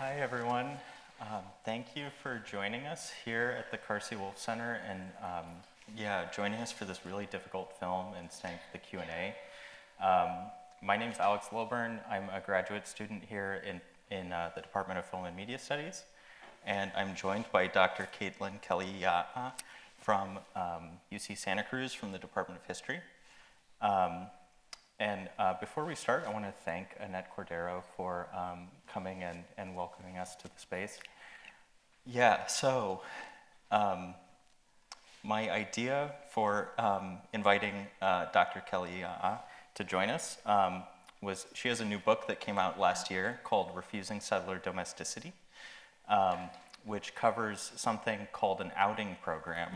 Hi, everyone. Thank you for joining us here at the Carsey-Wolf Center and joining us for this really difficult film and staying for the Q&A. My name is Alex Lilburn. I'm a graduate student here in the Department of Film and Media Studies, and I'm joined by Dr. Keliiaa from UC Santa Cruz from the Department of History. Before we start, I want to thank Annette Cordero for coming and welcoming us to the space. My idea for inviting Dr. Keliiaa to join us was she has a new book that came out last year called Refusing Settler Domesticity, which covers something called an outing program,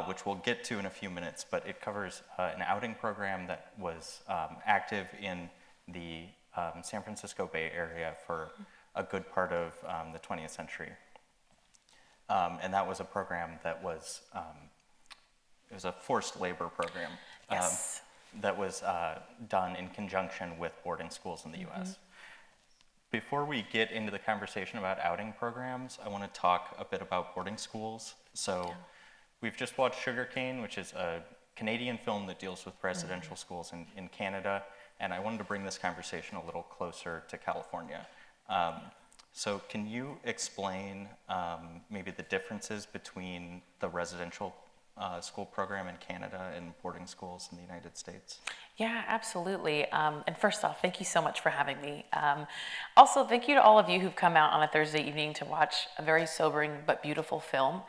which we'll get to in a few minutes, but it covers an outing program that was active in the San Francisco Bay Area for a good part of the 20th century. And that was a program that was, it was a forced labor program that was done in conjunction with boarding schools in the US. Before we get into the conversation about outing programs, I want to talk a bit about boarding schools. We've just watched Sugarcane, which is a Canadian film that deals with residential schools in Canada, and I wanted to bring this conversation a little closer to California. So can you explain maybe the differences between the residential school program in Canada and boarding schools in the United States? Yeah, absolutely. And first off, thank you so much for having me. Also, thank you to all of you who've come out on a Thursday evening to watch a very sobering but beautiful film.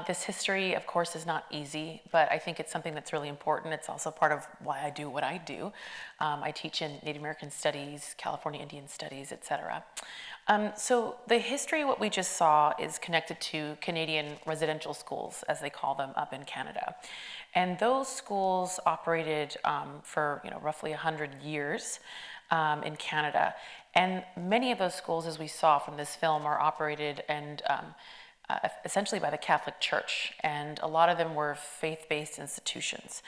This history, of course, is not easy, but I think it's something that's really important. It's also part of why I do what I do. I teach in Native American studies, California Indian studies, etc. So the history, what we just saw, is connected to Canadian residential schools, as they call them up in Canada. And those schools operated for roughly 100 years in Canada. And many of those schools, as we saw from this film, are operated and essentially by the Catholic Church, and a lot of them were faith-based institutions.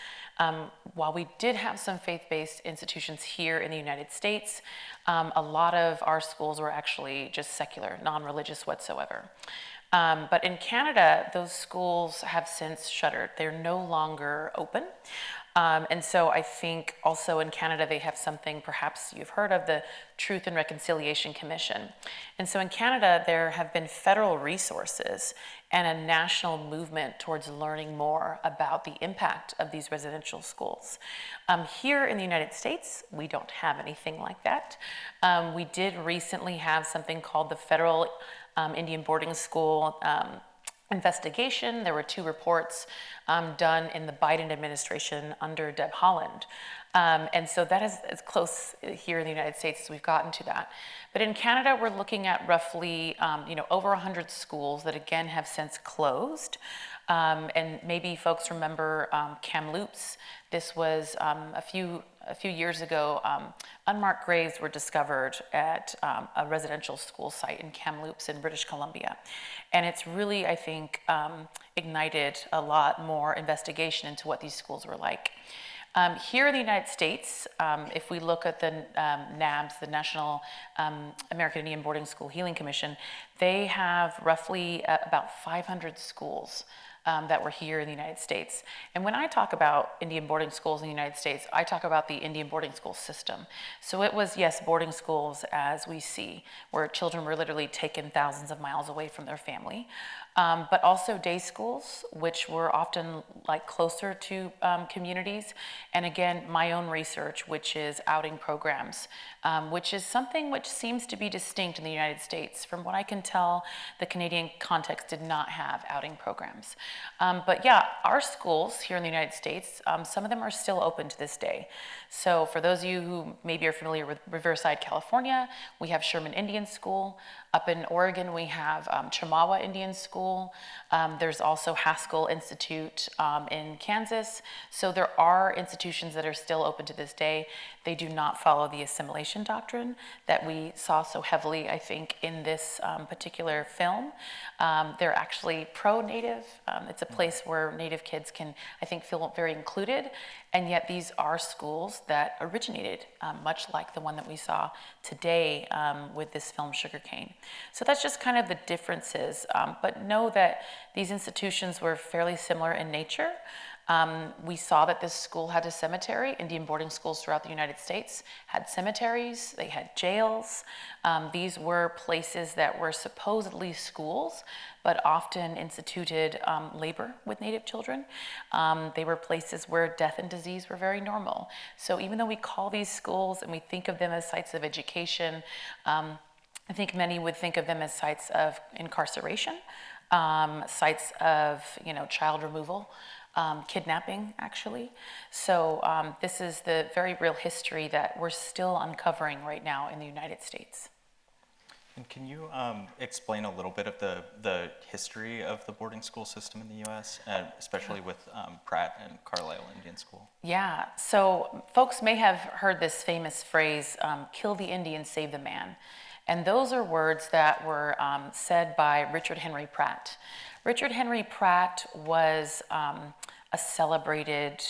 While we did have some faith-based institutions here in the United States, a lot of our schools were actually just secular, non-religious whatsoever. But in Canada, those schools have since shuttered. They're no longer open. And so I think also in Canada, they have something perhaps you've heard of, the Truth and Reconciliation Commission. And so in Canada, there have been federal resources and a national movement towards learning more about the impact of these residential schools. Here in the United States, we don't have anything like that. We did recently have something called the Federal Indian Boarding School investigation. There were 2 reports done in the Biden administration under Deb Haaland. And so that is as close here in the United States as we've gotten to that. But in Canada, we're looking at roughly over 100 schools that again have since closed. And maybe folks remember Kamloops. This was a few years ago. Unmarked graves were discovered at a residential school site in Kamloops in British Columbia. And it's really, I think, ignited a lot more investigation into what these schools were like. Here in the United States, if we look at the NABS, the National American Indian Boarding School Healing Commission, they have roughly about 500 schools that were here in the United States. And when I talk about Indian boarding schools in the United States, I talk about the Indian boarding school system. So it was, yes, boarding schools as we see, where children were literally taken thousands of miles away from their family, but also day schools, which were often like closer to communities. And again, my own research, which is outing programs, which is something which seems to be distinct in the United States. From what I can tell, the Canadian context did not have outing programs. But yeah, our schools here in the United States, some of them are still open to this day. So for those of you who maybe are familiar with Riverside, California, we have Sherman Indian School. Up in Oregon, we have Chamawa Indian School. There's also Haskell Institute in Kansas. So there are institutions that are still open to this day. They do not follow the assimilation doctrine that we saw so heavily, I think, in this particular film. They're actually pro-Native. It's a place where Native kids can, I think, feel very included, and yet these are schools that originated, much like the one that we saw today with this film, Sugarcane. So that's just kind of the differences, but know that these institutions were fairly similar in nature. We saw that this school had a cemetery. Indian boarding schools throughout the United States had cemeteries, they had jails. These were places that were supposedly schools, but often instituted labor with Native children. They were places where death and disease were very normal. So even though we call these schools and we think of them as sites of education, I think many would think of them as sites of incarceration, sites of child removal, kidnapping, actually. So this is the very real history that we're still uncovering right now in the United States. And can you explain a little bit of the history of the boarding school system in the U.S., especially with Pratt and Carlisle Indian School? Yeah, so folks may have heard this famous phrase, kill the Indian, save the man. And those are words that were said by Richard Henry Pratt. Richard Henry Pratt was a celebrated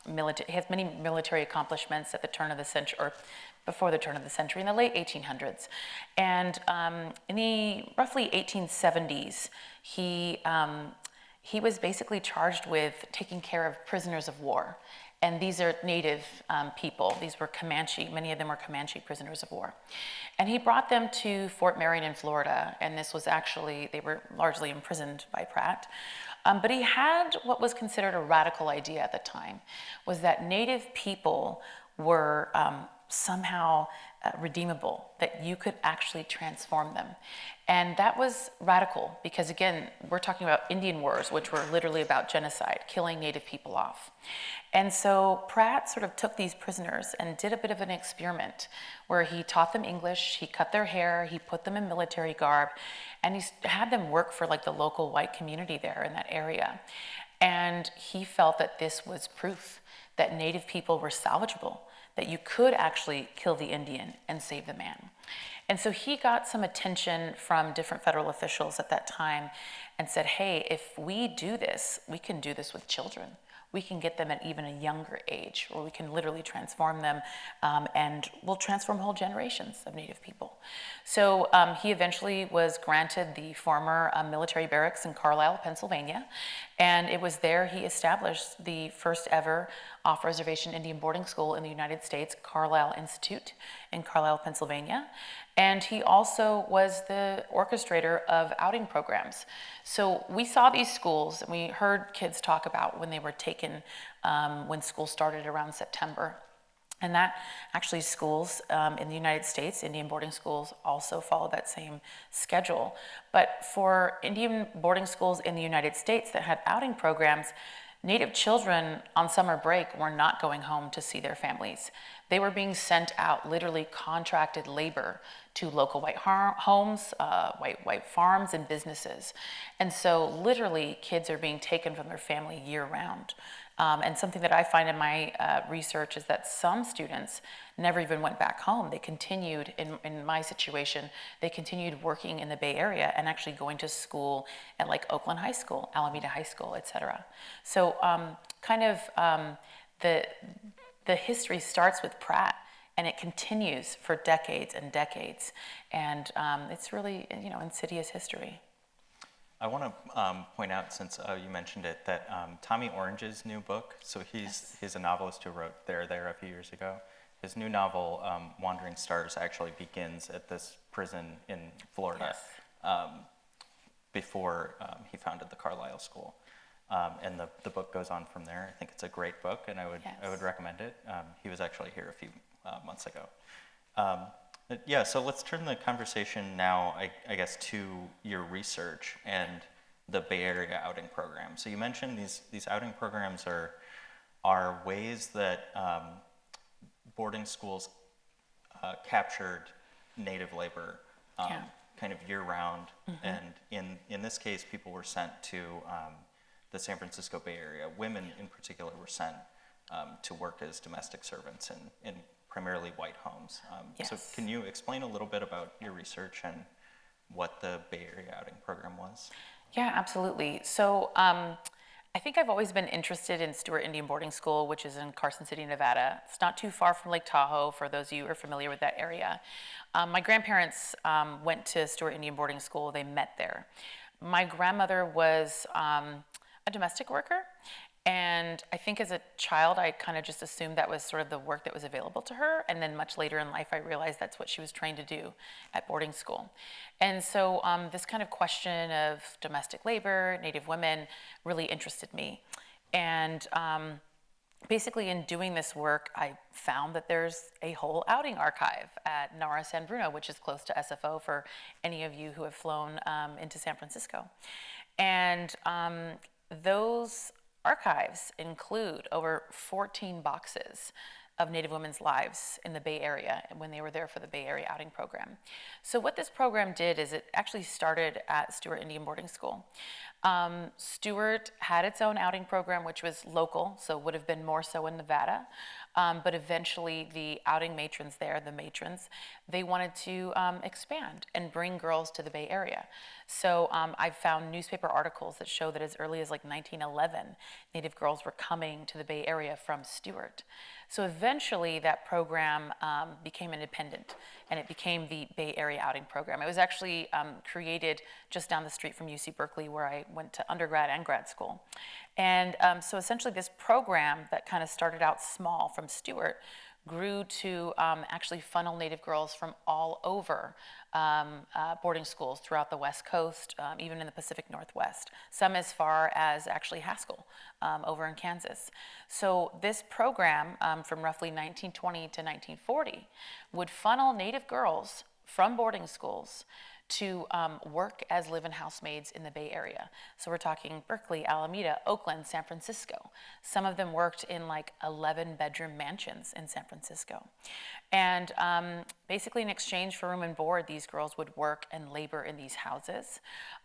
military, he has many military accomplishments at the turn of the century, or before the turn of the century, in the late 1800s. And in the roughly 1870s, he was basically charged with taking care of prisoners of war. And these are Native people. These were Comanche, many of them were Comanche prisoners of war. And he brought them to Fort Marion in Florida, and this was actually, they were largely imprisoned by Pratt. But he had what was considered a radical idea at the time, was that Native people were somehow redeemable, that you could actually transform them. And that was radical because, again, we're talking about Indian wars, which were literally about genocide, killing Native people off. And so Pratt sort of took these prisoners and did a bit of an experiment where he taught them English, he cut their hair, he put them in military garb, and he had them work for like the local white community there in that area. And he felt that this was proof that Native people were salvageable, that you could actually kill the Indian and save the man. And so he got some attention from different federal officials at that time and said, hey, if we do this, we can do this with children. We can get them at even a younger age, or we can literally transform them, and we'll transform whole generations of Native people. So he eventually was granted the former military barracks in Carlisle, Pennsylvania, and it was there he established the first ever off-reservation Indian boarding school in the United States, Carlisle Institute in Carlisle, Pennsylvania. And he also was the orchestrator of outing programs. So we saw these schools, and we heard kids talk about when they were taken, when school started around September. And that actually schools in the United States, Indian boarding schools, also follow that same schedule. But for Indian boarding schools in the United States that had outing programs, Native children on summer break were not going home to see their families. They were being sent out, literally contracted labor, to local white homes, white farms and businesses. And so literally kids are being taken from their family year round. And something that I find in my research is that some students never even went back home. They continued, in my situation, they continued working in the Bay Area and actually going to school at like Oakland High School, Alameda High School, et cetera. So the history starts with Pratt, and it continues for decades and decades. And it's really, insidious history. I want to point out, since you mentioned it, that Tommy Orange's new book, so he's a novelist who wrote There a few years ago. His new novel, Wandering Stars, actually begins at this prison in Florida, before he founded the Carlisle School. And the book goes on from there. I think it's a great book, and I would recommend it. He was actually here a few months ago. So let's turn the conversation now, I guess, to your research and the Bay Area outing program. So you mentioned these outing programs are ways that boarding schools captured Native labor kind of year-round. Mm-hmm. And in this case, people were sent to the San Francisco Bay Area. Women in particular were sent to work as domestic servants in primarily white homes. So Yes. can you explain a little bit about your research and what the Bay Area outing program was? Yeah, absolutely. So I think I've always been interested in Stewart Indian Boarding School, which is in Carson City, Nevada. It's not too far from Lake Tahoe, for those of you who are familiar with that area. My grandparents went to Stewart Indian Boarding School. They met there. My grandmother was a domestic worker. And I think as a child, I kind of just assumed that was sort of the work that was available to her. And then much later in life, I realized that's what she was trained to do at boarding school. And so this kind of question of domestic labor, Native women, really interested me. And basically in doing this work, I found that there's a whole outing archive at Nara San Bruno, which is close to SFO for any of you who have flown into San Francisco. And those archives include over 14 boxes of Native women's lives in the Bay Area when they were there for the Bay Area outing program. So what this program did is it actually started at Stewart Indian Boarding School. Stewart had its own outing program, which was local, so would have been more so in Nevada. But eventually the outing matrons there, the matrons, they wanted to expand and bring girls to the Bay Area. So I found newspaper articles that show that as early as like 1911, Native girls were coming to the Bay Area from Stewart. So eventually that program became independent and it became the Bay Area Outing Program. It was actually created just down the street from UC Berkeley, where I went to undergrad and grad school. And so essentially this program that kind of started out small from Stewart grew to actually funnel Native girls from all over boarding schools throughout the West Coast, even in the Pacific Northwest, some as far as actually Haskell over in Kansas. So this program from roughly 1920 to 1940 would funnel Native girls from boarding schools to work as live-in housemaids in the Bay Area. So we're talking Berkeley, Alameda, Oakland, San Francisco. Some of them worked in like 11-bedroom mansions in San Francisco. And basically in exchange for room and board, these girls would work and labor in these houses.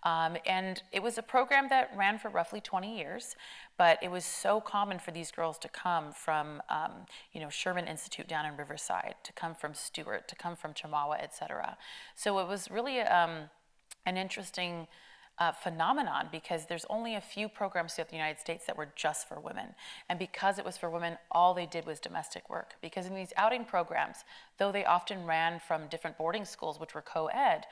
And it was a program that ran for roughly 20 years, but it was so common for these girls to come from, Sherman Institute down in Riverside, to come from Stewart, to come from Chamawa, et cetera. So it was really an interesting phenomenon, because there's only a few programs throughout the United States that were just for women. And because it was for women, all they did was domestic work. Because in these outing programs, though they often ran from different boarding schools, which were co-ed,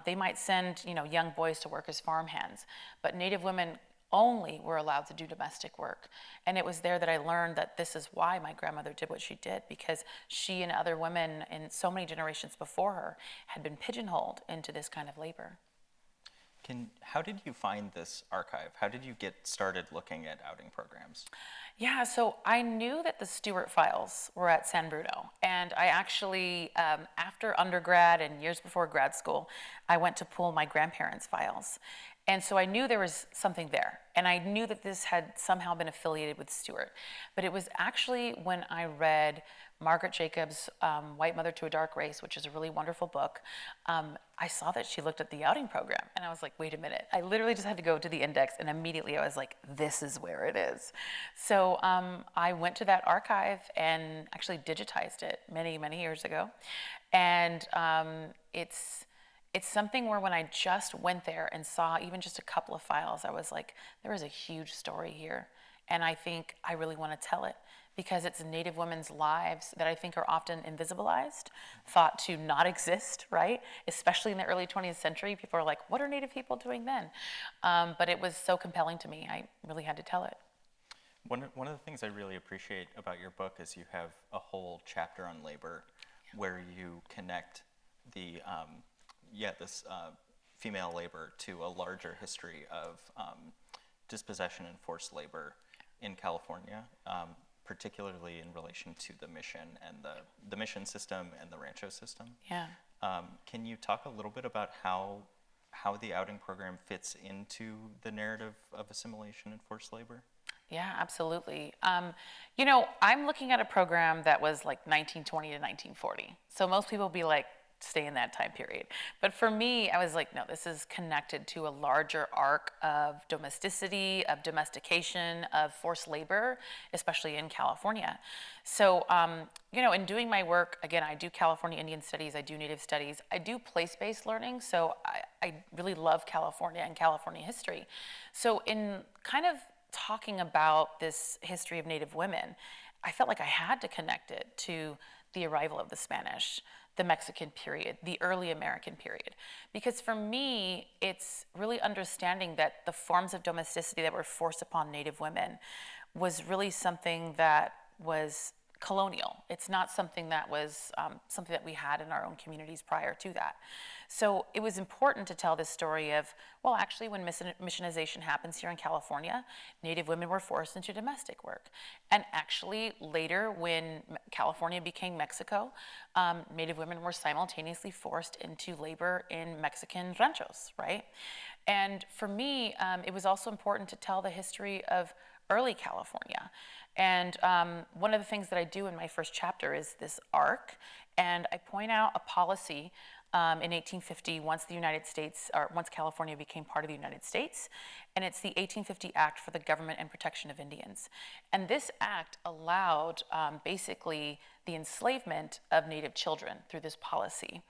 they might send young boys to work as farmhands. But Native women only were allowed to do domestic work. And it was there that I learned that this is why my grandmother did what she did, because she and other women in so many generations before her had been pigeonholed into this kind of labor. How did you find this archive? How did you get started looking at outing programs? Yeah, so I knew that the Stewart files were at San Bruno. And I actually, after undergrad and years before grad school, I went to pull my grandparents' files. And so I knew there was something there. And I knew that this had somehow been affiliated with Stewart. But it was actually when I read Margaret Jacobs' White Mother to a Dark Race, which is a really wonderful book, I saw that she looked at the outing program. And I was like, wait a minute. I literally just had to go to the index, and immediately I was like, this is where it is. So I went to that archive and actually digitized it many, many years ago. And it's something where when I just went there and saw even just a couple of files, I was like, there is a huge story here. And I think I really want to tell it, because it's Native women's lives that I think are often invisibilized, thought to not exist, right? Especially in the early 20th century, people are like, what are Native people doing then? But it was so compelling to me, I really had to tell it. One of the things I really appreciate about your book is you have a whole chapter on labor, where you connect the this female labor to a larger history of dispossession and forced labor in California, particularly in relation to the mission and the mission system and the rancho system. Yeah. Can you talk a little bit about how the outing program fits into the narrative of assimilation and forced labor? Yeah, absolutely. I'm looking at a program that was like 1920 to 1940. So most people will be like, stay in that time period. But for me, I was like, no, this is connected to a larger arc of domesticity, of domestication, of forced labor, especially in California. So, in doing my work, again, I do California Indian Studies, I do Native Studies, I do place-based learning, so I really love California and California history. So in kind of talking about this history of Native women, I felt like I had to connect it to the arrival of the Spanish, the Mexican period, the early American period. Because for me, it's really understanding that the forms of domesticity that were forced upon Native women was really something that was colonial. It's not something that was something that we had in our own communities prior to that. So it was important to tell this story of, well, actually when missionization happens here in California, Native women were forced into domestic work. And actually later when California became Mexico, Native women were simultaneously forced into labor in Mexican ranchos, right? And for me, it was also important to tell the history of early California. And one of the things that I do in my first chapter is this arc, and I point out a policy in 1850 once California became part of the United States, and it's the 1850 Act for the Government and Protection of Indians. And this act allowed basically the enslavement of Native children through this policy.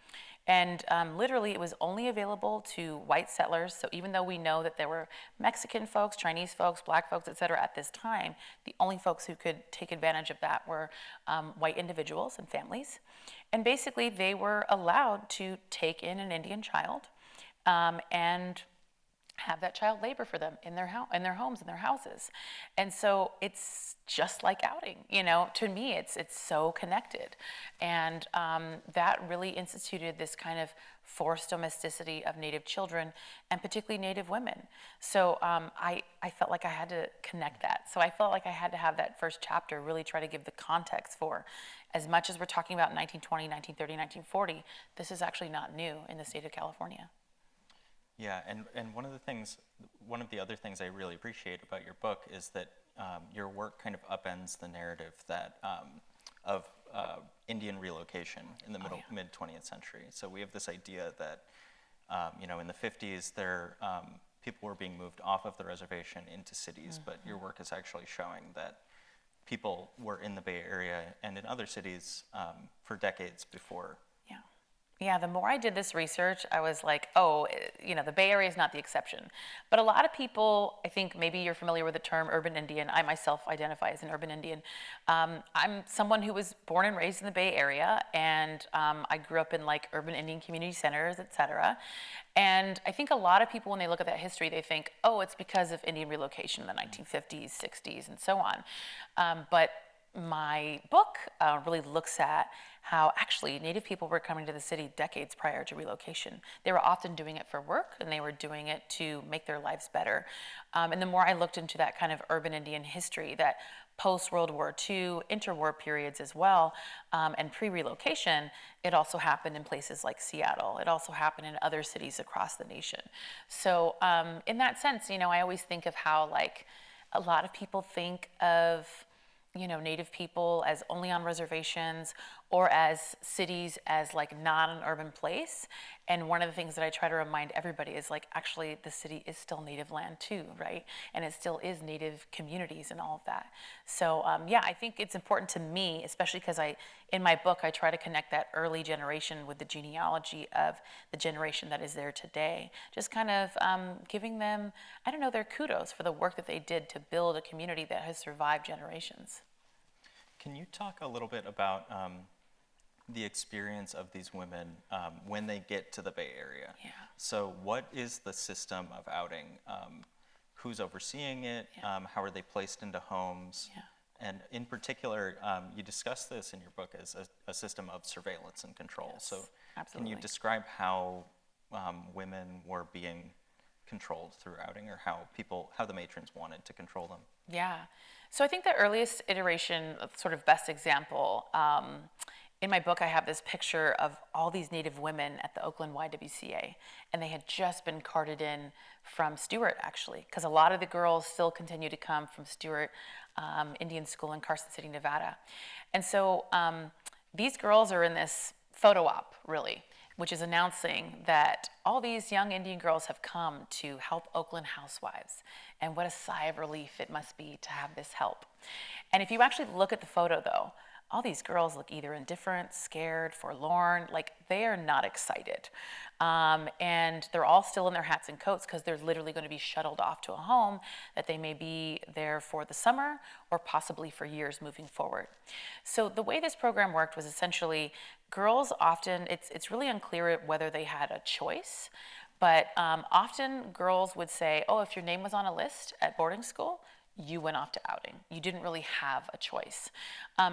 And literally, it was only available to white settlers. So even though we know that there were Mexican folks, Chinese folks, black folks, et cetera, at this time, the only folks who could take advantage of that were white individuals and families. And basically, they were allowed to take in an Indian child and have that child labor for them in their homes, in their houses. And so it's just like outing, to me, it's so connected. And that really instituted this kind of forced domesticity of Native children and particularly Native women. So I felt like I had to connect that. So I felt like I had to have that first chapter really try to give the context for, as much as we're talking about 1920, 1930, 1940, this is actually not new in the state of California. Yeah, and one of the other things I really appreciate about your book is that your work kind of upends the narrative that of Indian relocation in the mid 20th century. So we have this idea that in the 50s people were being moved off of the reservation into cities, but your work is actually showing that people were in the Bay Area and in other cities for decades before. Yeah, the more I did this research, I was like, the Bay Area is not the exception. But a lot of people, I think maybe you're familiar with the term urban Indian. I myself identify as an urban Indian. I'm someone who was born and raised in the Bay Area, and I grew up in urban Indian community centers, et cetera. And I think a lot of people, when they look at that history, they think, it's because of Indian relocation in the 1950s, 60s, and so on. But my book really looks at how actually Native people were coming to the city decades prior to relocation. They were often doing it for work, and they were doing it to make their lives better. And the more I looked into that kind of urban Indian history, that post-World War II, interwar periods as well, and pre-relocation, it also happened in places like Seattle. It also happened in other cities across the nation. So in that sense, I always think of how a lot of people think of Native people as only on reservations or as cities as not an urban place. And one of the things that I try to remind everybody is actually the city is still Native land too, right? And it still is Native communities and all of that. So I think it's important to me, especially because in my book, I try to connect that early generation with the genealogy of the generation that is there today. Just kind of giving them, their kudos for the work that they did to build a community that has survived generations. Can you talk a little bit about the experience of these women when they get to the Bay Area? Yeah. So what is the system of outing? Who's overseeing it? Yeah. How are they placed into homes? Yeah. And in particular, you discuss this in your book as a system of surveillance and control. Yes, so absolutely. Can you describe how women were being controlled through outing, or how the matrons wanted to control them? Yeah. So I think the earliest iteration, sort of best example, in my book I have this picture of all these Native women at the Oakland YWCA, and they had just been carted in from Stewart, actually, because a lot of the girls still continue to come from Stewart Indian School in Carson City, Nevada. And so these girls are in this photo op, really, which is announcing that all these young Indian girls have come to help Oakland housewives. And what a sigh of relief it must be to have this help. And if you actually look at the photo, though, all these girls look either indifferent, scared, forlorn, like they are not excited. And they're all still in their hats and coats because they're literally going to be shuttled off to a home that they may be there for the summer or possibly for years moving forward. So the way this program worked was essentially girls often, it's really unclear whether they had a choice, but often girls would say, oh, if your name was on a list at boarding school, you went off to outing. You didn't really have a choice.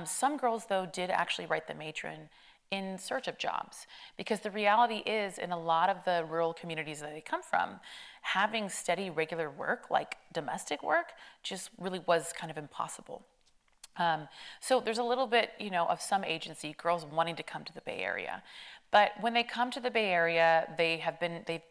Some girls, though, did actually write the matron in search of jobs, because the reality is, in a lot of the rural communities that they come from, having steady, regular work, like domestic work, just really was kind of impossible. So there's a little bit, of some agency, girls wanting to come to the Bay Area. But when they come to the Bay Area, they've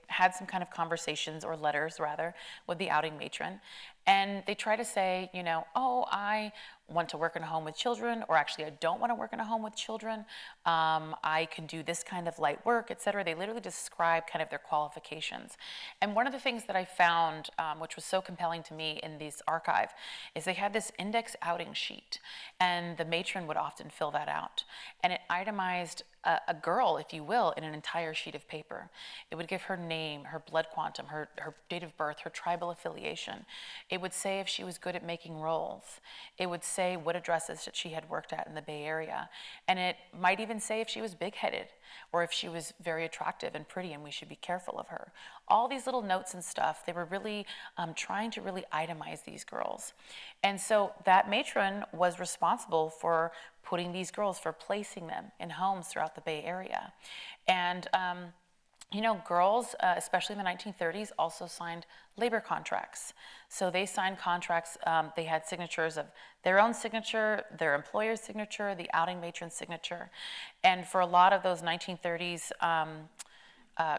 had some kind of conversations, or letters rather, with the outing matron. And they try to say, oh, I want to work in a home with children, or actually I don't want to work in a home with children. I can do this kind of light work, et cetera. They literally describe kind of their qualifications. And one of the things that I found, which was so compelling to me in this archive, is they had this index outing sheet. And the matron would often fill that out. And it itemized a girl, if you will, in an entire sheet of paper. It would give her name, her blood quantum, her date of birth, her tribal affiliation. It would say if she was good at making rolls. It would say what addresses that she had worked at in the Bay Area. And it might even say if she was big-headed, or if she was very attractive and pretty and we should be careful of her. All these little notes and stuff, they were really trying to really itemize these girls. And so that matron was responsible for putting these girls, for placing them in homes throughout the Bay Area. And girls, especially in the 1930s, also signed labor contracts. So they signed contracts, they had signatures of their own signature, their employer's signature, the outing matron's signature. And for a lot of those 1930s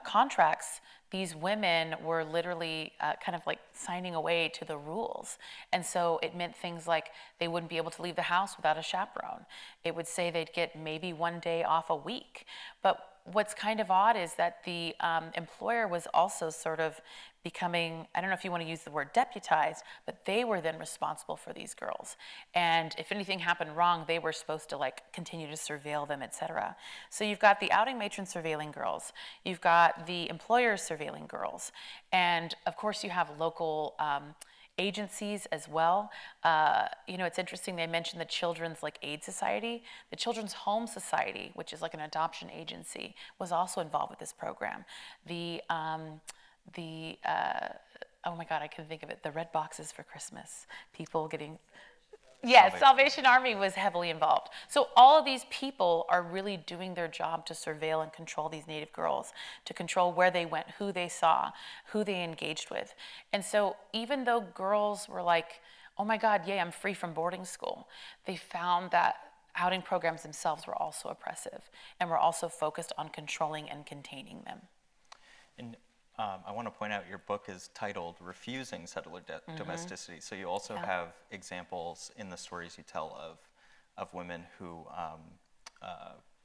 contracts, these women were literally kind of like signing away to the rules. And so it meant things like they wouldn't be able to leave the house without a chaperone. It would say they'd get maybe one day off a week. But what's kind of odd is that the employer was also sort of becoming, I don't know if you want to use the word deputized, but they were then responsible for these girls. And if anything happened wrong, they were supposed to continue to surveil them, etc. So you've got the outing matron surveilling girls. You've got the employers surveilling girls. And of course you have local agencies as well. It's interesting, they mentioned the Children's Aid Society. The Children's Home Society, which is like an adoption agency, was also involved with this program. Oh my God, I couldn't think of it. The red boxes for Christmas. People getting... Yes, Salvation Army was heavily involved. So all of these people are really doing their job to surveil and control these Native girls, to control where they went, who they saw, who they engaged with. And so even though girls were like, oh my God, yay, I'm free from boarding school, they found that outing programs themselves were also oppressive and were also focused on controlling and containing them. And I want to point out your book is titled Refusing Settler Domesticity. So you also have examples in the stories you tell of women who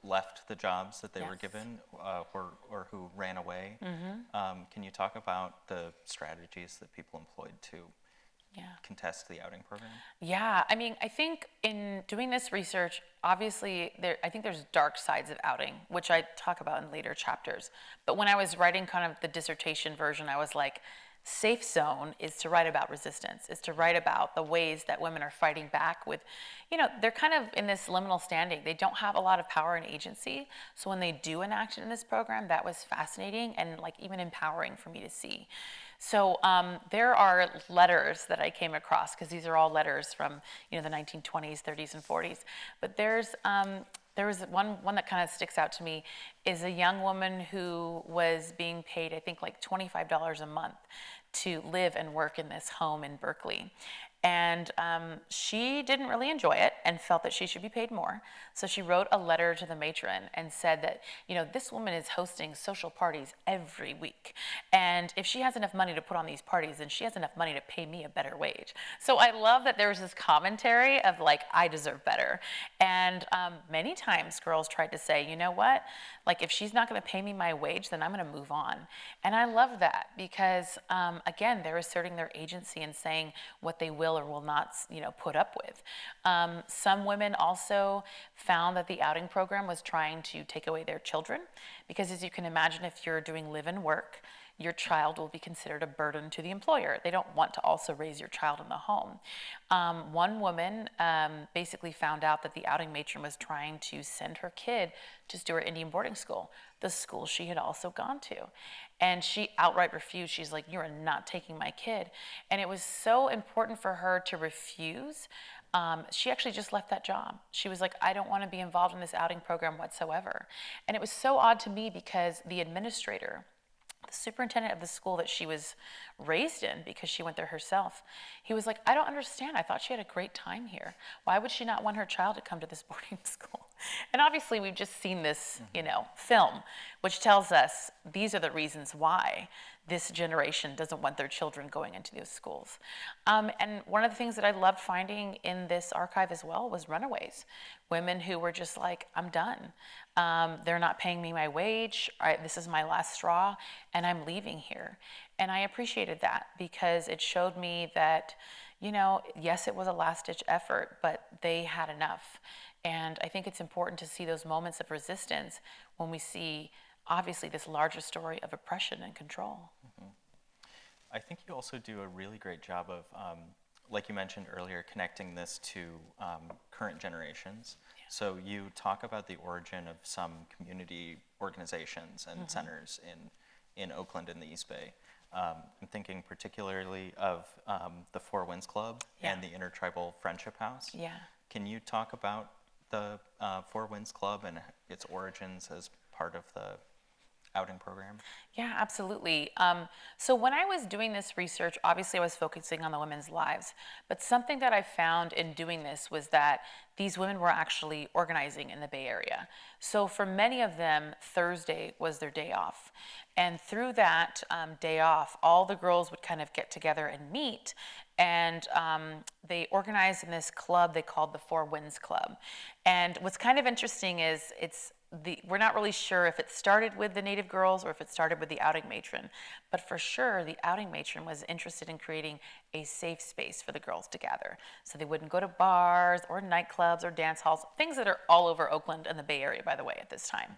left the jobs that they were given or who ran away. Can you talk about the strategies that people employed to contest the outing program? Yeah, I think in doing this research, obviously, I think there's dark sides of outing, which I talk about in later chapters. But when I was writing kind of the dissertation version, I was like, safe zone is to write about resistance, is to write about the ways that women are fighting back with, they're kind of in this liminal standing. They don't have a lot of power and agency. So when they do enact it in this program, that was fascinating and even empowering for me to see. So there are letters that I came across, because these are all letters from the 1920s, 30s, and 40s. But there was one that kind of sticks out to me, is a young woman who was being paid, I think, $25 a month to live and work in this home in Berkeley. And she didn't really enjoy it and felt that she should be paid more. So she wrote a letter to the matron and said that, this woman is hosting social parties every week. And if she has enough money to put on these parties, then she has enough money to pay me a better wage. So I love that there was this commentary of like, I deserve better. And many times girls tried to say, you know what, like if she's not going to pay me my wage, then I'm going to move on. And I love that because, again, they're asserting their agency and saying what they will or will not, put up with. Some women also found that the outing program was trying to take away their children because, as you can imagine, if you're doing live-in work, your child will be considered a burden to the employer. They don't want to also raise your child in the home. One woman basically found out that the outing matron was trying to send her kid to Stewart Indian boarding school, the school she had also gone to. And she outright refused. She's like, you are not taking my kid. And it was so important for her to refuse. She actually just left that job. She was like, I don't want to be involved in this outing program whatsoever. And it was so odd to me because the administrator, the superintendent of the school that she was raised in, because she went there herself, he was like, I don't understand. I thought she had a great time here. Why would she not want her child to come to this boarding school? And obviously we've just seen this, film, which tells us these are the reasons why this generation doesn't want their children going into those schools. And one of the things that I loved finding in this archive as well was runaways, women who were just like, I'm done. They're not paying me my wage. This is my last straw, and I'm leaving here. And I appreciated that because it showed me that, yes, it was a last-ditch effort, but they had enough. And I think it's important to see those moments of resistance when we see, obviously, this larger story of oppression and control. Mm-hmm. I think you also do a really great job of, like you mentioned earlier, connecting this to current generations. Yeah. So you talk about the origin of some community organizations and centers in Oakland and the East Bay. I'm thinking particularly of the Four Winds Club and the Intertribal Friendship House. Yeah. Can you talk about the Four Winds Club and its origins as part of the outing program? Yeah, absolutely. So when I was doing this research, obviously I was focusing on the women's lives, but something that I found in doing this was that these women were actually organizing in the Bay Area. So for many of them, Thursday was their day off. And through that day off, all the girls would kind of get together and meet, and they organized in this club they called the Four Winds Club. And what's kind of interesting is we're not really sure if it started with the Native girls or if it started with the outing matron, but for sure the outing matron was interested in creating a safe space for the girls to gather. So they wouldn't go to bars or nightclubs or dance halls, things that are all over Oakland and the Bay Area, by the way, at this time.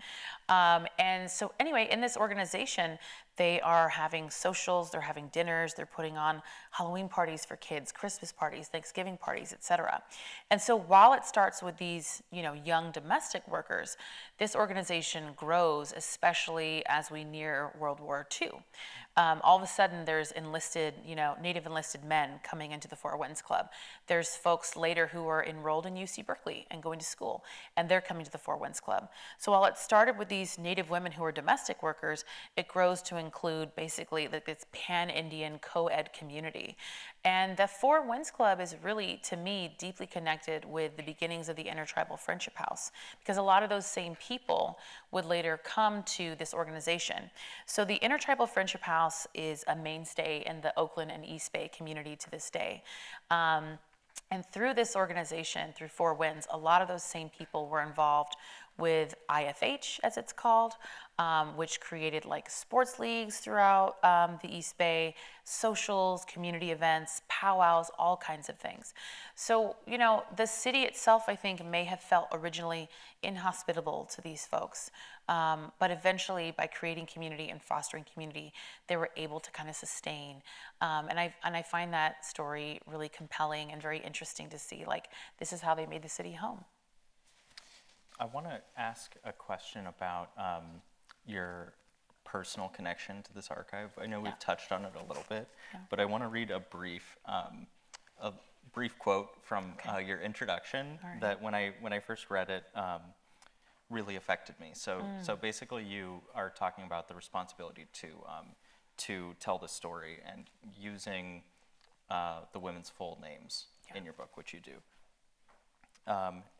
And so anyway, in this organization, they are having socials, they're having dinners, they're putting on Halloween parties for kids, Christmas parties, Thanksgiving parties, etc. And so while it starts with these, young domestic workers, this organization grows, especially as we near World War II. All of a sudden, there's enlisted, Native enlisted men coming into the Four Winds Club. There's folks later who are enrolled in UC Berkeley and going to school, and they're coming to the Four Winds Club. So while it started with these Native women who are domestic workers, it grows to include basically this pan-Indian co-ed community. And the Four Winds Club is really, to me, deeply connected with the beginnings of the Intertribal Friendship House, because a lot of those same people would later come to this organization. So the Intertribal Friendship House is a mainstay in the Oakland and East Bay community to this day. And through this organization, through Four Winds, a lot of those same people were involved with IFH, as it's called, which created like sports leagues throughout the East Bay, socials, community events, powwows, all kinds of things. So, the city itself, I think, may have felt originally inhospitable to these folks. But eventually, by creating community and fostering community, they were able to kind of sustain. And I find that story really compelling and very interesting to see, like, this is how they made the city home. I want to ask a question about your personal connection to this archive. I know we've touched on it a little bit, but I want to read a brief quote from your introduction that when I first read it really affected me. So basically, you are talking about the responsibility to tell the story and using the women's full names in your book, which you do.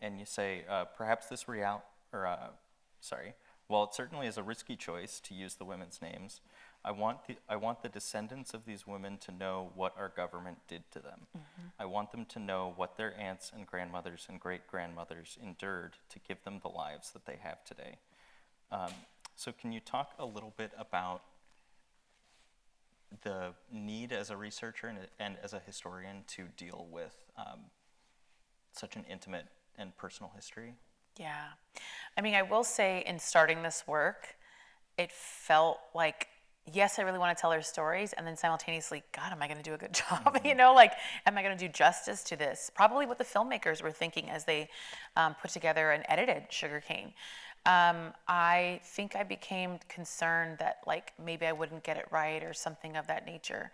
And you say, perhaps this while it certainly is a risky choice to use the women's names, I want the descendants of these women to know what our government did to them. Mm-hmm. I want them to know what their aunts and grandmothers and great-grandmothers endured to give them the lives that they have today. So can you talk a little bit about the need as a researcher and as a historian to deal with such an intimate and personal history? Yeah. I mean, I will say in starting this work, it felt like, yes, I really want to tell their stories, and then simultaneously, God, am I going to do a good job? Mm-hmm. You know, like, am I going to do justice to this? Probably what the filmmakers were thinking as they put together and edited Sugarcane. I think I became concerned that, like, maybe I wouldn't get it right or something of that nature.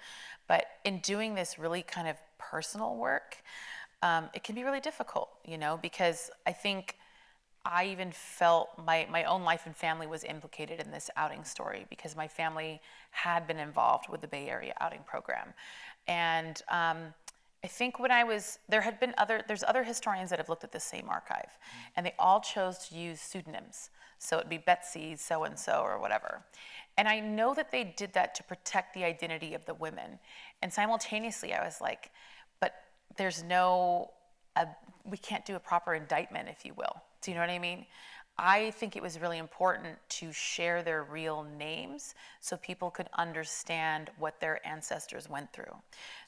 But in doing this really kind of personal work, it can be really difficult, you know, because I think I even felt my own life and family was implicated in this outing story because my family had been involved with the Bay Area outing program. And I think when there's other historians that have looked at the same archive, and they all chose to use pseudonyms. So it'd be Betsy so-and-so or whatever. And I know that they did that to protect the identity of the women. And simultaneously, I was like, but we can't do a proper indictment, if you will. Do you know what I mean? I think it was really important to share their real names so people could understand what their ancestors went through.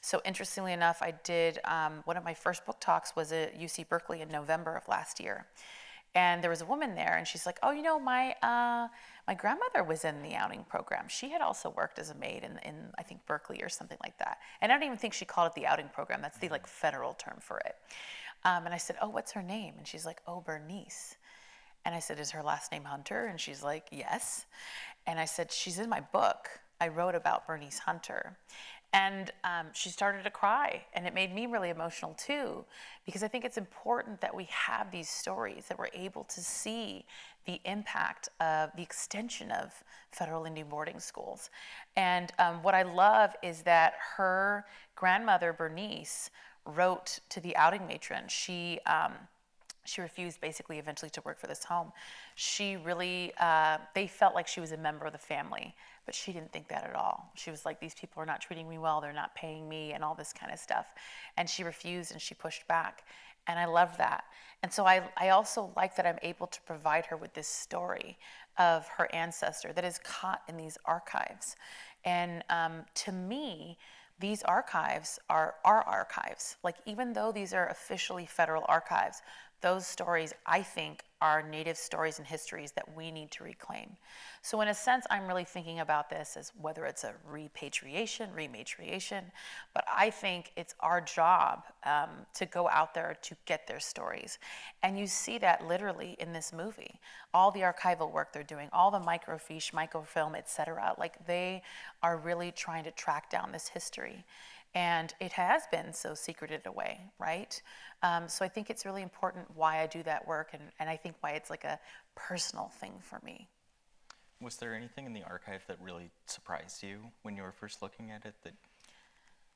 So interestingly enough, I did, one of my first book talks was at UC Berkeley in November of last year. And there was a woman there, and she's like, oh, you know, my grandmother was in the outing program. She had also worked as a maid in I think, Berkeley or something like that. And I don't even think she called it the outing program. That's the, like, federal term for it. And I said, oh, what's her name? And she's like, oh, Bernice. And I said, is her last name Hunter? And she's like, yes. And I said, she's in my book. I wrote about Bernice Hunter. And she started to cry. And it made me really emotional too, because I think it's important that we have these stories, that we're able to see the impact of the extension of federal Indian boarding schools. And what I love is that her grandmother, Bernice, wrote to the outing matron. She refused basically eventually to work for this home. She really, they felt like she was a member of the family, but she didn't think that at all. She was like, these people are not treating me well, they're not paying me, and all this kind of stuff. And she refused and she pushed back. And I love that. And so I also like that I'm able to provide her with this story of her ancestor that is caught in these archives. And to me, these archives are our archives. Like, even though these are officially federal archives, those stories, I think, are Native stories and histories that we need to reclaim. So in a sense, I'm really thinking about this as whether it's a repatriation, rematriation, but I think it's our job to go out there to get their stories. And you see that literally in this movie. All the archival work they're doing, all the microfiche, microfilm, etc. Like, they are really trying to track down this history. And it has been so secreted away, right? So I think it's really important why I do that work, and I think why it's like a personal thing for me. Was there anything in the archive that really surprised you when you were first looking at it?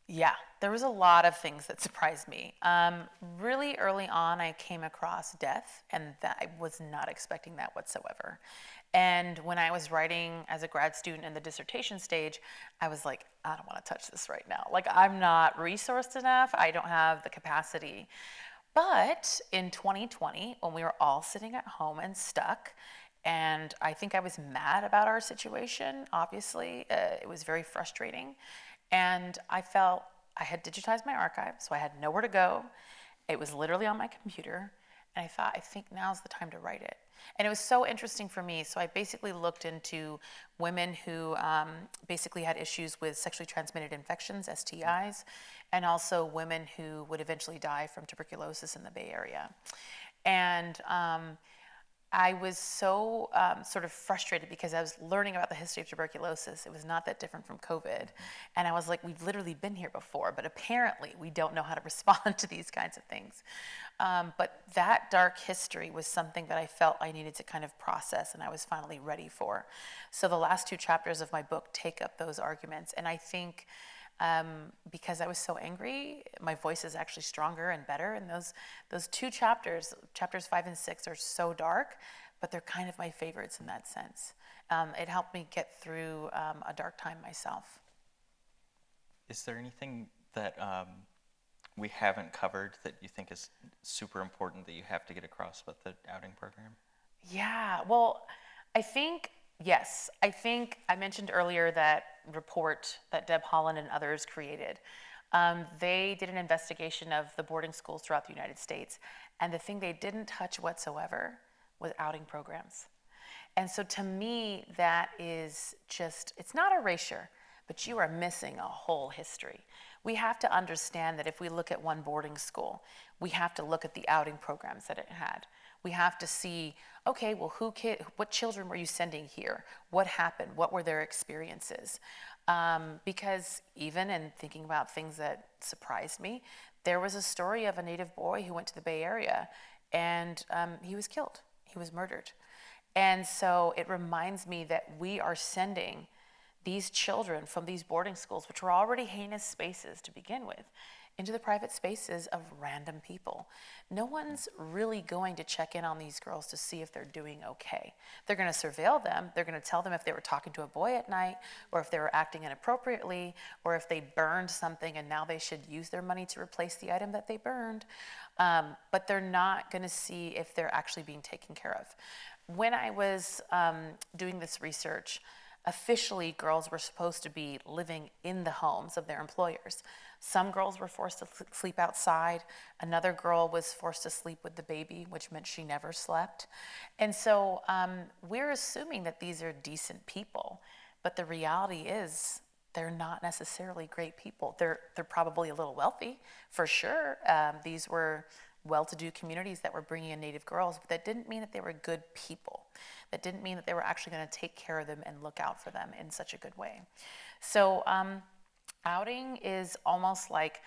Yeah, there was a lot of things that surprised me. Really early on, I came across death, and I was not expecting that whatsoever. And when I was writing as a grad student in the dissertation stage, I was like, I don't want to touch this right now. Like, I'm not resourced enough. I don't have the capacity. But in 2020, when we were all sitting at home and stuck, and I think I was mad about our situation, obviously, it was very frustrating. And I felt I had digitized my archive, so I had nowhere to go. It was literally on my computer. And I thought, I think now's the time to write it. And it was so interesting for me. So I basically looked into women who basically had issues with sexually transmitted infections, STIs, and also women who would eventually die from tuberculosis in the Bay Area. And I was so sort of frustrated because I was learning about the history of tuberculosis. It was not that different from COVID. And I was like, we've literally been here before, but apparently we don't know how to respond to these kinds of things. But that dark history was something that I felt I needed to kind of process, and I was finally ready for. So the last 2 chapters of my book take up those arguments. And I think because I was so angry. My voice is actually stronger and better. And those two chapters, chapters 5 and 6, are so dark, but they're kind of my favorites in that sense. It helped me get through a dark time myself. Is there anything that we haven't covered that you think is super important that you have to get across with the outing program? Yeah, well, yes. I think I mentioned earlier that report that Deb Holland and others created. They did an investigation of the boarding schools throughout the United States, and the thing they didn't touch whatsoever was outing programs. And so to me, that is just, it's not erasure, but you are missing a whole history. We have to understand that if we look at one boarding school, we have to look at the outing programs that it had. We have to see, okay, well, what children were you sending here? What happened? What were their experiences? Because even in thinking about things that surprised me, there was a story of a Native boy who went to the Bay Area, and he was killed. He was murdered. And so it reminds me that we are sending these children from these boarding schools, which were already heinous spaces to begin with, into the private spaces of random people. No one's really going to check in on these girls to see if they're doing okay. They're going to surveil them. They're going to tell them if they were talking to a boy at night, or if they were acting inappropriately, or if they burned something and now they should use their money to replace the item that they burned. But they're not going to see if they're actually being taken care of. When I was doing this research, officially girls were supposed to be living in the homes of their employers. Some girls were forced to sleep outside. Another girl was forced to sleep with the baby, which meant she never slept. And so we're assuming that these are decent people, but the reality is they're not necessarily great people. They're probably a little wealthy, for sure. These were well-to-do communities that were bringing in Native girls, but that didn't mean that they were good people. That didn't mean that they were actually going to take care of them and look out for them in such a good way. So outing is almost like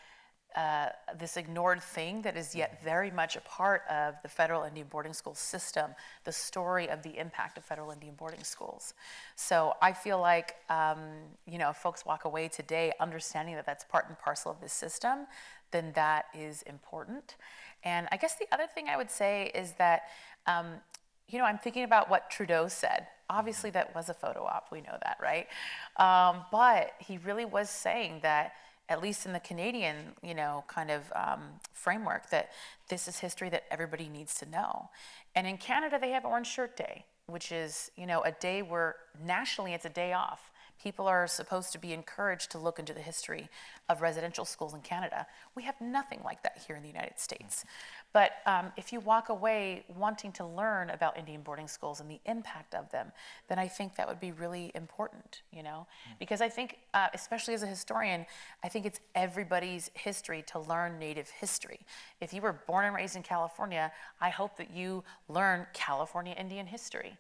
this ignored thing that is yet very much a part of the federal Indian boarding school system, the story of the impact of federal Indian boarding schools. So I feel like, if folks walk away today understanding that that's part and parcel of this system, then that is important. And I guess the other thing I would say is that, I'm thinking about what Trudeau said. Obviously, that was a photo op. We know that, right? But he really was saying that, at least in the Canadian, framework, that this is history that everybody needs to know. And in Canada, they have Orange Shirt Day, which is, a day where nationally it's a day off. People are supposed to be encouraged to look into the history of residential schools in Canada. We have nothing like that here in the United States. But if you walk away wanting to learn about Indian boarding schools and the impact of them, then I think that would be really important, Because I think, especially as a historian, I think it's everybody's history to learn Native history. If you were born and raised in California, I hope that you learn California Indian history.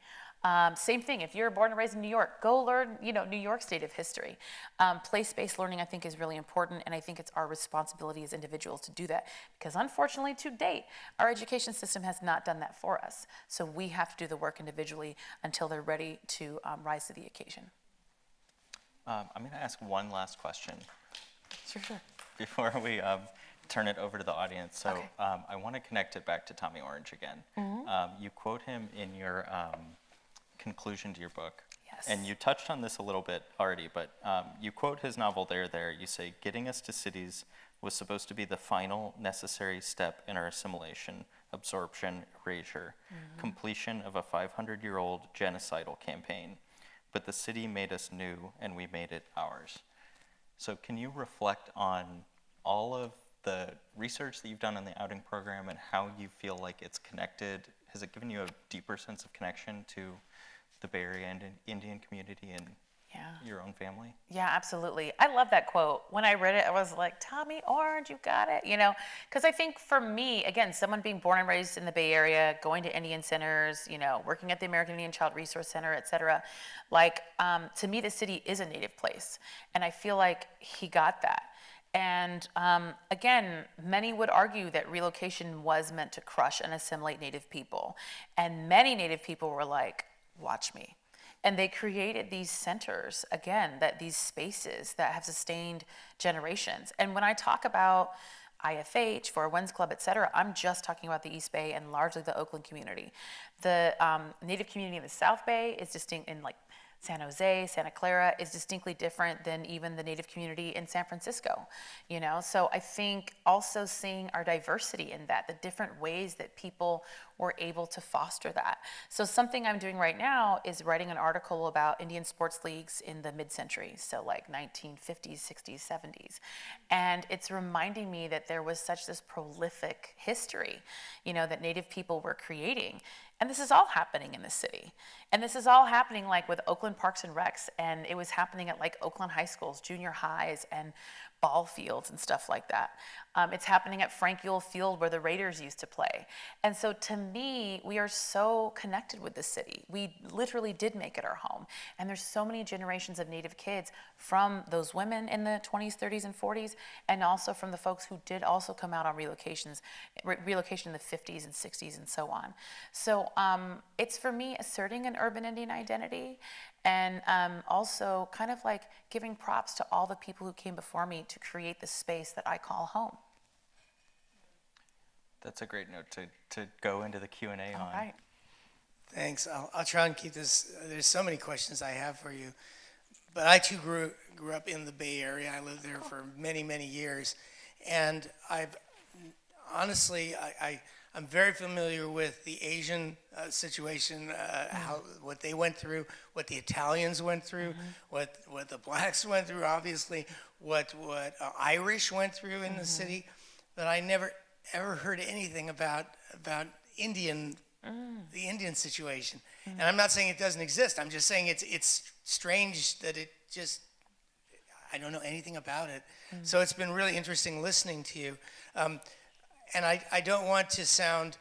Same thing, if you're born and raised in New York, go learn, New York's Native history. Place-based learning, I think, is really important, and I think it's our responsibility as individuals to do that. Because unfortunately, to date, our education system has not done that for us. So we have to do the work individually until they're ready to rise to the occasion. I'm going to ask one last question. Sure. Before we turn it over to the audience. So Okay. I want to connect it back to Tommy Orange again. Mm-hmm. You quote him in your conclusion to your book. Yes. And you touched on this a little bit already, but you quote his novel there. You say, "Getting us to cities was supposed to be the final necessary step in our assimilation, absorption, erasure, completion of a 500-year-old genocidal campaign. But the city made us new, and we made it ours." So can you reflect on all of the research that you've done on the outing program and how you feel like it's connected? Has it given you a deeper sense of connection to the Bay Area and Indian community and your own family? Yeah, absolutely. I love that quote. When I read it, I was like, Tommy Orange, you got it, Because I think for me, again, someone being born and raised in the Bay Area, going to Indian centers, working at the American Indian Child Resource Center, et cetera, to me, the city is a Native place. And I feel like he got that. And again, many would argue that relocation was meant to crush and assimilate Native people. And many Native people were like, watch me. And they created these centers, again, that these spaces that have sustained generations. And when I talk about IFH, for Women's Club, et cetera, I'm just talking about the East Bay and largely the Oakland community. The Native community in the South Bay is distinct in like San Jose, Santa Clara is distinctly different than even the Native community in San Francisco, you know? So I think also seeing our diversity in that, the different ways that people were able to foster that. So something I'm doing right now is writing an article about Indian sports leagues in the mid-century, so like 1950s, 60s, 70s. And it's reminding me that there was such this prolific history, you know, that Native people were creating. And this is all happening in the city. And this is all happening like with Oakland Parks and Recs, and it was happening at like Oakland high schools, junior highs, and ball fields and stuff like that. It's happening at Frank Ewell Field where the Raiders used to play. And so to me, we are so connected with the city. We literally did make it our home. And there's so many generations of Native kids from those women in the 20s, 30s, and 40s, and also from the folks who did also come out on relocation in the 50s and 60s and so on. So it's for me asserting an urban Indian identity, and also kind of like giving props to all the people who came before me to create the space that I call home. That's a great note to go into the Q&A on. All right. Thanks. I'll try and keep this. There's so many questions I have for you, but I too grew up in the Bay Area. I lived there for many, many years, and I've honestly I'm very familiar with the Asian situation, what they went through, what the Italians went through, what the blacks went through, obviously, what Irish went through in the city, but I never ever heard anything about the Indian situation. And I'm not saying it doesn't exist. I'm just saying it's strange that it just, I don't know anything about it. So it's been really interesting listening to you. And I don't want to sound,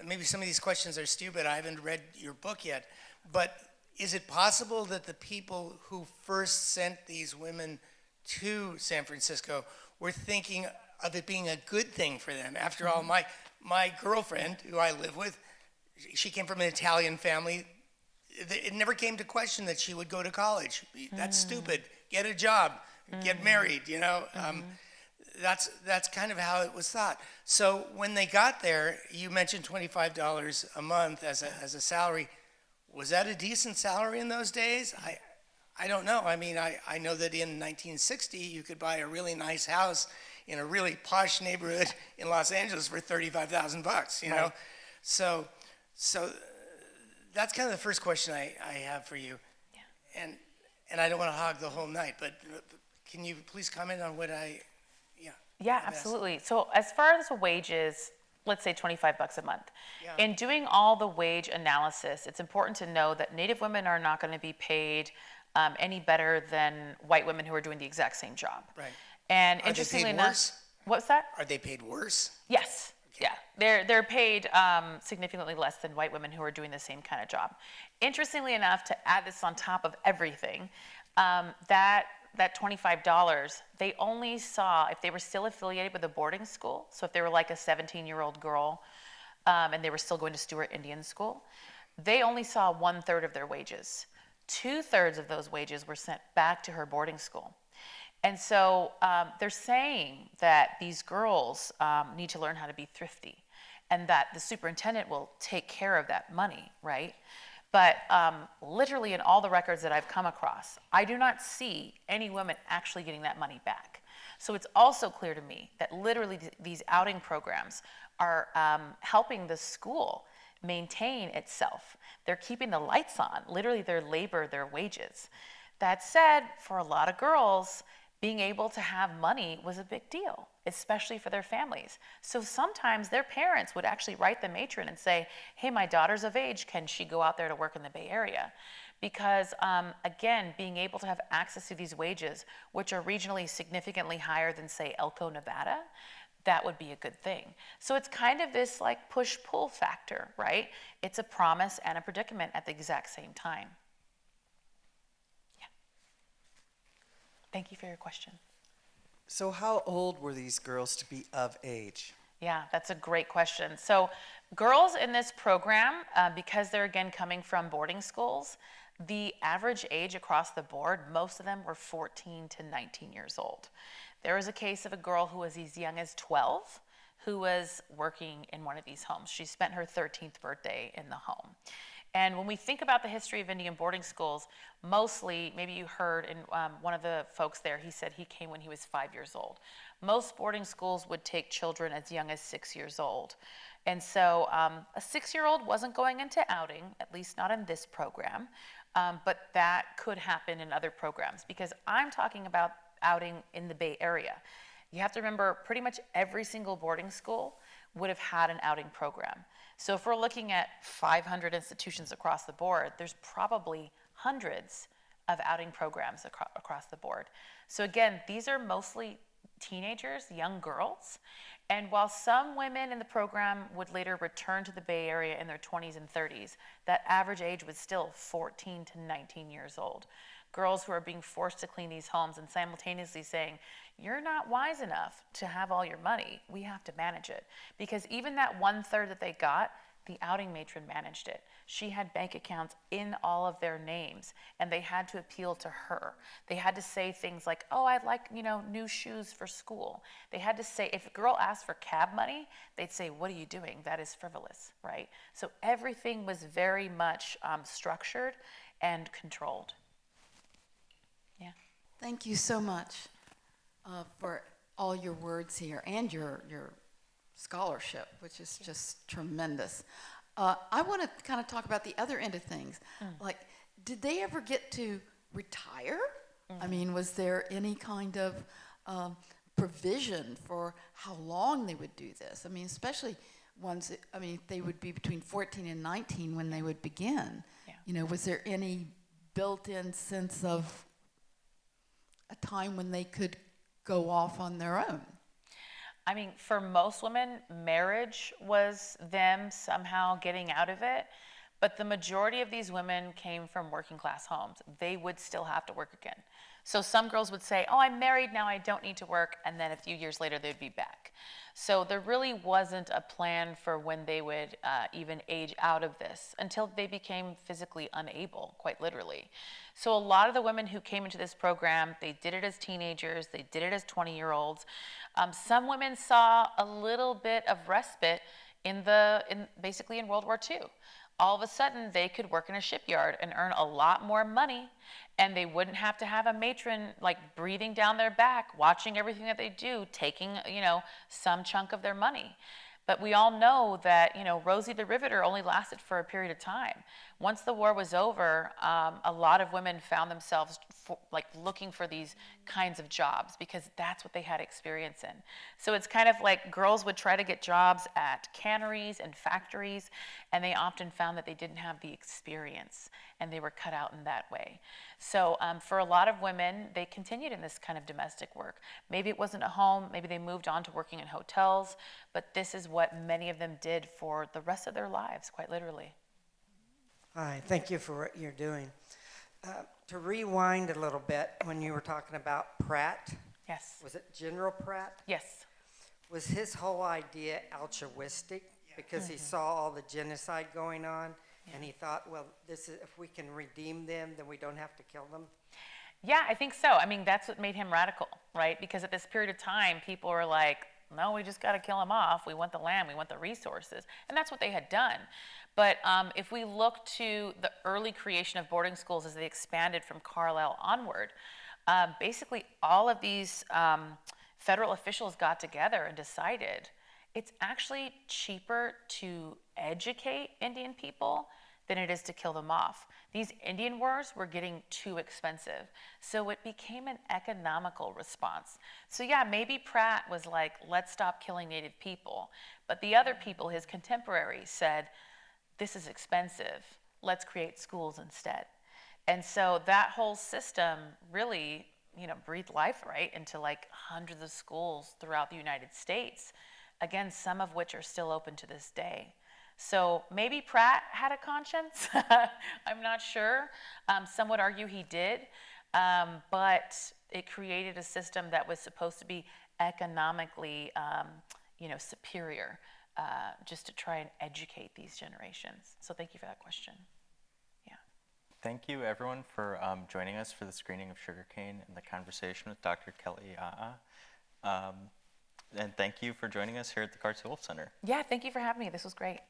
maybe some of these questions are stupid. I haven't read your book yet. But is it possible that the people who first sent these women to San Francisco were thinking of it being a good thing for them? After all, my girlfriend, who I live with, she came from an Italian family. It never came to question that she would go to college. That's stupid. Get a job. Get married, you know. That's kind of how it was thought. So when they got there, you mentioned $25 a month as a salary. Was that a decent salary in those days? I don't know. I mean, I know that in 1960 you could buy a really nice house in a really posh neighborhood in Los Angeles for $35,000, you know. Right. So that's kind of the first question I have for you. Yeah. And I don't want to hog the whole night, but can you please comment on what Yeah, absolutely. So as far as wages, let's say $25 a month. Yeah. In doing all the wage analysis, it's important to know that Native women are not going to be paid any better than white women who are doing the exact same job. Right. And Are they interestingly paid enough, worse? what's that? Are they paid worse? Yes. Yeah, they're paid significantly less than white women who are doing the same kind of job. Interestingly enough, to add this on top of everything, that $25, they only saw if they were still affiliated with a boarding school. So if they were like a 17-year-old girl and they were still going to Stewart Indian School, they only saw 1/3 of their wages. 2/3 of those wages were sent back to her boarding school. And so they're saying that these girls need to learn how to be thrifty and that the superintendent will take care of that money, right? But literally in all the records that I've come across, I do not see any women actually getting that money back. So it's also clear to me that literally these outing programs are helping the school maintain itself. They're keeping the lights on, literally their labor, their wages. That said, for a lot of girls, being able to have money was a big deal, especially for their families. So sometimes their parents would actually write the matron and say, hey, my daughter's of age, can she go out there to work in the Bay Area? Because again, being able to have access to these wages, which are regionally significantly higher than say Elko, Nevada, that would be a good thing. So it's kind of this like push-pull factor, right? It's a promise and a predicament at the exact same time. Thank you for your question. So how old were these girls to be of age? Yeah, that's a great question. So Girls in this program, because they're again coming from boarding schools, the average age across the board, most of them were 14 to 19 years old. There was a case of a girl who was as young as 12 who was working in one of these homes. She spent her 13th birthday in the home. And when we think about the history of Indian boarding schools, mostly, maybe you heard in one of the folks there, he said he came when he was 5 years old. Most boarding schools would take children as young as 6 years old. And so a 6-year-old wasn't going into outing, at least not in this program, but that could happen in other programs because I'm talking about outing in the Bay Area. You have to remember pretty much every single boarding school would have had an outing program. So if we're looking at 500 institutions across the board, there's probably hundreds of outing programs across the board. So again, these are mostly teenagers, young girls. And while some women in the program would later return to the Bay Area in their 20s and 30s, that average age was still 14 to 19 years old. Girls who are being forced to clean these homes and simultaneously saying, you're not wise enough to have all your money. We have to manage it. Because even that 1/3 that they got, the outing matron managed it. She had bank accounts in all of their names, and they had to appeal to her. They had to say things like, oh, I'd like, new shoes for school. They had to say, if a girl asked for cab money, they'd say, what are you doing? That is frivolous, right? So everything was very much structured and controlled. Yeah. Thank you so much for all your words here and your scholarship, which is just tremendous. I want to kind of talk about the other end of things. Like, did they ever get to retire? I mean, was there any kind of provision for how long they would do this? I mean, especially ones, they would be between 14 and 19 when they would begin. Yeah. Was there any built-in sense of a time when they could go off on their own? I mean, for most women, marriage was them somehow getting out of it. But the majority of these women came from working class homes. They would still have to work again. So some girls would say, oh, I'm married now, I don't need to work. And then a few years later, they'd be back. So there really wasn't a plan for when they would even age out of this until they became physically unable, quite literally. So a lot of the women who came into this program, they did it as teenagers, they did it as 20-year-olds. Some women saw a little bit of respite basically in World War II. All of a sudden, they could work in a shipyard and earn a lot more money, and they wouldn't have to have a matron like breathing down their back, watching everything that they do, taking, some chunk of their money. But we all know that, Rosie the Riveter only lasted for a period of time. Once the war was over, a lot of women found themselves looking for these kinds of jobs because that's what they had experience in. So it's kind of like girls would try to get jobs at canneries and factories, and they often found that they didn't have the experience, and they were cut out in that way. So for a lot of women, they continued in this kind of domestic work. Maybe it wasn't a home, maybe they moved on to working in hotels, but this is what many of them did for the rest of their lives, quite literally. Hi, thank you for what you're doing. To rewind a little bit, when you were talking about Pratt, Yes. was it General Pratt? Yes. Was his whole idea altruistic because he saw all the genocide going on, and he thought, well, this is, if we can redeem them, then we don't have to kill them? Yeah, I think so. I mean, that's what made him radical, right? Because at this period of time, people were like, no, we just got to kill them off. We want the land. We want the resources. And that's what they had done. But if we look to the early creation of boarding schools as they expanded from Carlisle onward, basically all of these federal officials got together and decided it's actually cheaper to educate Indian people than it is to kill them off. These Indian wars were getting too expensive. So it became an economical response. So yeah, maybe Pratt was like, let's stop killing Native people. But the other people, his contemporaries, said, this is expensive. Let's create schools instead. And so that whole system really, breathed life right into like hundreds of schools throughout the United States. Again, some of which are still open to this day. So maybe Pratt had a conscience. I'm not sure. Some would argue he did. But it created a system that was supposed to be economically, superior just to try and educate these generations. So thank you for that question. Yeah. Thank you, everyone, for joining us for the screening of Sugarcane and the conversation with Dr. Keliiaa. And thank you for joining us here at the Carsey-Wolf Center. Yeah, thank you for having me. This was great.